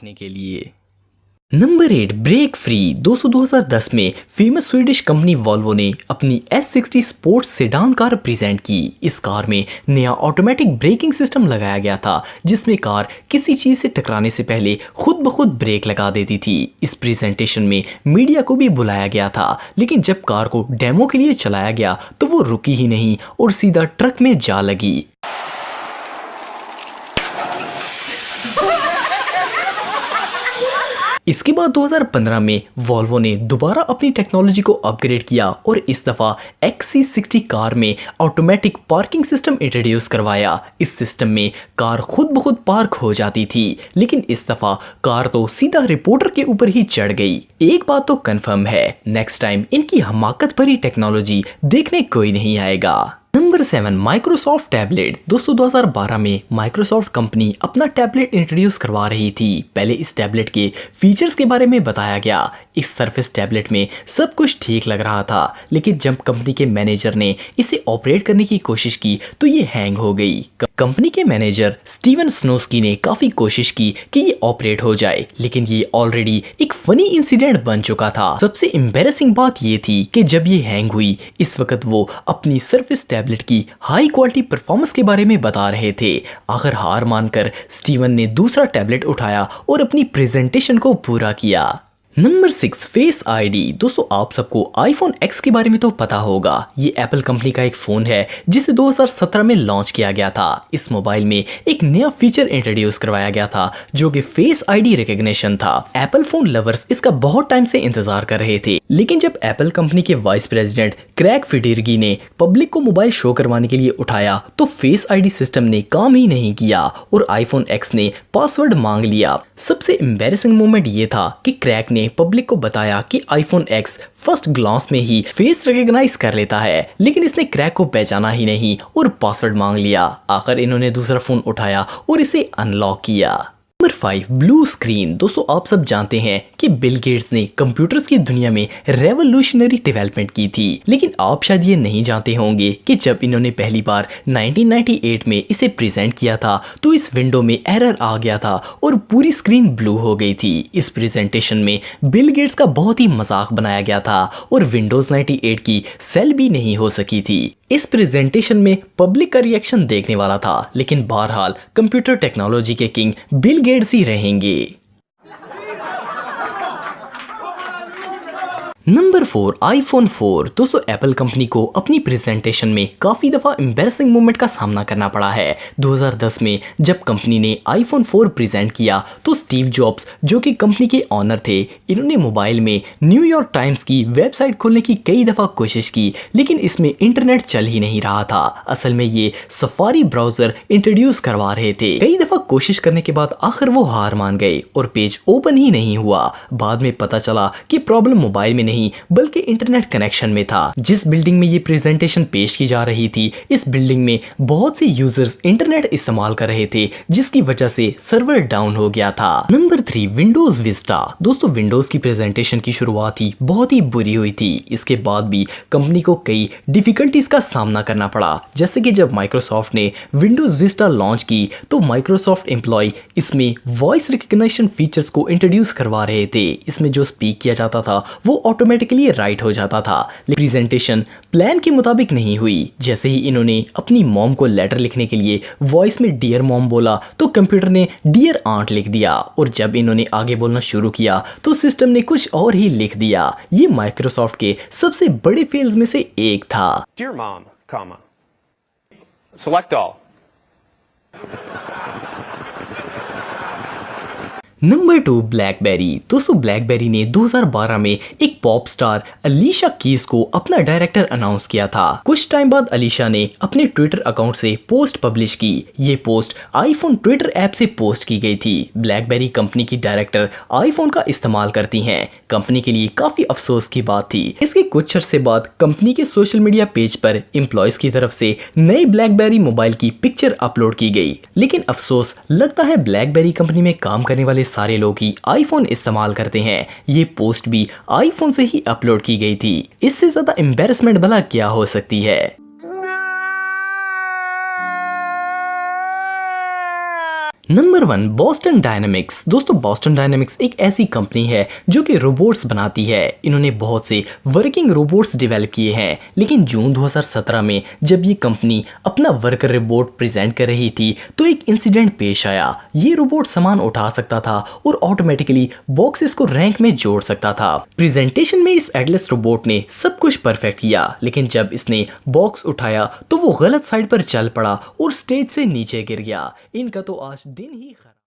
देखने के लिए। Number 8 break free. दोस्तों 2010 में फेमस स्वीडिश कंपनी वॉल्वो ने अपनी S60 sports sedan car present की। इस कार में नया ऑटोमेटिक ब्रेकिंग सिस्टम लगाया गया था जिसमें कार किसी चीज से टकराने से पहले खुद ब खुद ब्रेक लगा देती थी। इस प्रेजेंटेशन में मीडिया को भी बुलाया गया था, लेकिन जब कार को डेमो के लिए चलाया गया तो वो रुकी ही नहीं और सीधा ट्रक में जा लगी। इसके बाद 2015 में वॉल्वो ने दोबारा अपनी टेक्नोलॉजी को अपग्रेड किया और इस दफा XC60 कार में ऑटोमेटिक पार्किंग सिस्टम इंट्रोड्यूस करवाया। इस सिस्टम में कार खुद ब खुद पार्क हो जाती थी, लेकिन इस दफा कार तो सीधा रिपोर्टर के ऊपर ही चढ़ गई। एक बात तो कंफर्म है, नेक्स्ट टाइम इनकी हमाकत भरी टेक्नोलॉजी देखने कोई नहीं आएगा। Number 7 Microsoft tablet. दोस्तों 2012 में माइक्रोसॉफ्ट कंपनी अपना टैबलेट इंट्रोड्यूस करवा रही थी। पहले इस टैबलेट के फीचर्स के बारे में बताया गया। इस सरफेस टैबलेट में सब कुछ ठीक लग रहा था, लेकिन जब कंपनी के मैनेजर ने इसे ऑपरेट करने की कोशिश की तो ये हैंग हो गई। कंपनी के मैनेजर स्टीवन स्नोस्की ने काफी कोशिश की कि ये ऑपरेट हो जाए, लेकिन ये ऑलरेडी एक फनी इंसिडेंट बन चुका था। सबसे एम्बैरेसिंग बात ये थी कि जब ये हैंग हुई, इस वक्त वो अपनी सरफेस टैबलेट की हाई क्वालिटी परफॉर्मेंस के बारे में बता रहे थे। आखिर हार मानकर स्टीवन ने दूसरा टैबलेट उठाया और अपनी प्रेजेंटेशन को पूरा किया। Number 6 face ID. दोस्तों आप सबको आईफोन X के बारे में तो पता होगा। ये एप्पल कंपनी का एक फोन है जिसे 2017 में लॉन्च किया गया था। इस मोबाइल में एक नया फीचर इंट्रोड्यूस करवाया गया था जो कि फेस आईडी रिकॉग्निशन था। एप्पल फोन लवर्स इसका बहुत टाइम से इंतजार कर रहे थे, लेकिन जब एप्पल कंपनी के वाइस प्रेसिडेंट क्रैग फिडेरगी ने पब्लिक को मोबाइल शो करवाने के लिए उठाया तो फेस आईडी सिस्टम ने काम ही नहीं किया और आईफोन X ने पासवर्ड मांग लिया। सबसे एम्बैरेसिंग मोमेंट ये था कि क्रैग ने पब्लिक को बताया कि आईफोन X फर्स्ट ग्लांस में ही फेस रिकॉग्नाइज कर लेता है, लेकिन इसने क्रैक को पहचाना ही नहीं और पासवर्ड मांग लिया। आखिर इन्होंने दूसरा फोन उठाया और इसे अनलॉक किया। Number 5 blue screen. दोस्तों आप सब जानते हैं कि बिल गेट्स ने कंप्यूटर्स की दुनिया में रेवोल्यूशनरी डेवलपमेंट की थी, लेकिन आप शायद ये नहीं जानते होंगे कि जब इन्होंने पहली बार 1998 में इसे प्रेजेंट किया था तो इस विंडो में एरर आ गया था और पूरी स्क्रीन ब्लू हो गई थी। इस प्रेजेंटेशन में बिल गेट्स का बहुत ही मजाक बनाया गया था और विंडोज 98 की सेल भी नहीं हो सकी थी। इस प्रेजेंटेशन में पब्लिक का रिएक्शन देखने वाला था, लेकिन बहरहाल कंप्यूटर टेक्नोलॉजी के किंग बिल गेट्स ही रहेंगे। Number 4 iPhone 4। दोस्तों एप्पल कंपनी को अपनी प्रेजेंटेशन में काफी दफा एम्बैरेसिंग मोमेंट का सामना करना पड़ा है। 2010 में जब कंपनी ने आईफोन 4 प्रेजेंट किया तो स्टीव जॉब्स जो कि कंपनी के ऑनर थे, इन्होंने मोबाइल में न्यूयॉर्क टाइम्स की वेबसाइट खोलने की कई दफा कोशिश की, लेकिन इसमें इंटरनेट चल ही नहीं रहा था। असल में ये सफारी ब्राउजर इंट्रोड्यूस करवा रहे थे। कई दफा कोशिश करने के बाद आखिर वो हार मान गए और पेज ओपन ही नहीं हुआ। बाद में पता चला कि प्रॉब्लम मोबाइल में नहीं बल्कि इंटरनेट कनेक्शन में था। जिस बिल्डिंग में ये प्रेजेंटेशन पेश की जा रही थी, इस बिल्डिंग में बहुत से यूजर्स इंटरनेट इस्तेमाल कर रहे थे, जिसकी वजह से सर्वर डाउन हो गया था। Number 3 Windows Vista. दोस्तों विंडोज की प्रेजेंटेशन की शुरुआत ही बहुत ही बुरी हुई थी। इसके बाद भी कंपनी को कई डिफिकल्टीज का सामना करना पड़ा, जैसे कि जब माइक्रोसॉफ्ट ने विंडोज विस्टा लॉन्च की तो माइक्रोसॉफ्ट एम्प्लॉय इसमें वॉइस रिकॉग्निशन फीचर्स को इंट्रोड्यूस करवा रहे थे। इसमें जो स्पीक किया जाता था वो ऑटोमेटिकली राइट हो जाता था, लेकिन प्रेजेंटेशन प्लान के मुताबिक नहीं हुई। जैसे ही इन्होंने अपनी मॉम को लेटर लिखने के लिए वॉइस में डियर मॉम बोला तो कंप्यूटर ने डियर आंट लिख दिया और जब इन्होंने आगे बोलना शुरू किया तो सिस्टम ने कुछ और ही लिख दिया। ये माइक्रोसॉफ्ट के सबसे बड़े फेल्स में से एक था। Dear mom, comma. Select all. Number 2 blackberry. दोस्तों ब्लैकबेरी ने 2012 में एक पॉप स्टार अलीशा कीज को अपना डायरेक्टर अनाउंस किया था। कुछ टाइम बाद अलीशा ने अपने ट्विटर अकाउंट से पोस्ट पब्लिश की। ये पोस्ट आईफोन ट्विटर ऐप से पोस्ट की गई थी। ब्लैकबेरी कंपनी की डायरेक्टर आईफोन का इस्तेमाल करती हैं। कंपनी के लिए काफी अफसोस की बात थी। इसके कुछ अरसे बाद कंपनी के सोशल मीडिया पेज पर एम्प्लॉयज की तरफ से नई ब्लैकबेरी मोबाइल की पिक्चर अपलोड की गई, लेकिन अफसोस लगता है ब्लैकबेरी कंपनी में काम करने वाले सारे लोग ही आईफोन इस्तेमाल करते हैं। ये पोस्ट भी आईफोन से ही अपलोड की गई थी। इससे ज्यादा एम्बैरेसमेंट भला क्या हो सकती है। Number 1, Boston dynamics. दोस्तों बॉस्टन डायनामिक्स एक ऐसी कंपनी है जो कि रोबोट्स बनाती है। इन्होंने बहुत से वर्किंग रोबोट्स डेवलप किए हैं, लेकिन जून 2017 में जब ये कंपनी अपना वर्कर रोबोट प्रेजेंट कर रही थी तो एक इंसिडेंट पेश आया। ये रोबोट सामान उठा सकता था और ऑटोमेटिकली बॉक्सेस को रैंक में जोड़ सकता था। प्रेजेंटेशन में इस एटलस रोबोट ने सब कुछ परफेक्ट किया, लेकिन जब इसने बॉक्स उठाया तो वो गलत साइड पर चल पड़ा और स्टेज से नीचे गिर गया। इनका तो आज दिन ही